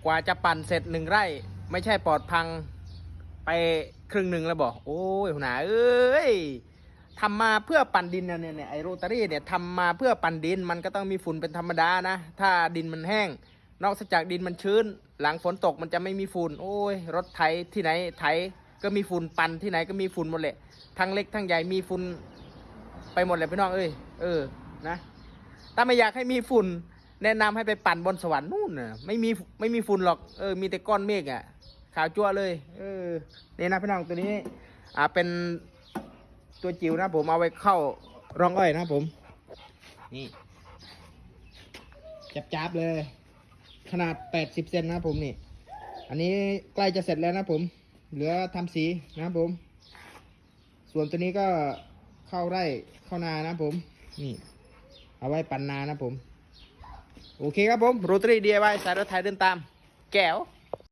กว่าจะปั่นเสร็จ1 ไร่ไม่ใช่ปลอดพังไปครึ่งหนึ่งแล้วบอกโอ้ยหัวหน้าเอ้ยทำมาเพื่อปั่นดินเนี่ยไอโรตารี่เนี่ยทำมาเพื่อปั่นดินมันก็ต้องมีฝุ่นเป็นธรรมดานะถ้าดินมันแห้งนอกจากดินมันชื้นหลังฝนตกมันจะไม่มีฝุ่นโอ้ยรถไถที่ไหนไถก็มีฝุ่นปั่นที่ไหนก็มีฝุ่นหมดเลยทั้งเล็กทั้งใหญ่มีฝุ่นไปหมดเลยพี่น้องเอ้ยนะถ้าไม่อยากให้มีฝุ่นแนะนำให้ไปปั่นบนสวรรค์นู่นน่ะไม่มีฝุ่นหรอกมีแต่ก้อนเมฆอ่ะขาวจั่วเลยนี่นะพี่น้องตัวนี้เป็นตัวจิ๋วนะผมเอาไว้เข้ารองอ้อยนะผมนี่จับเลยขนาด80 เซนนะผมนี่อันนี้ใกล้จะเสร็จแล้วนะผมเหลือทำสีนะผมส่วนตัวนี้ก็เข้าไร่เข้านานะผมนี่เอาไว้ปั่นนานะผมโอเคครับผมโรตารี่ DIY สายรถไถเดินตามแก้ว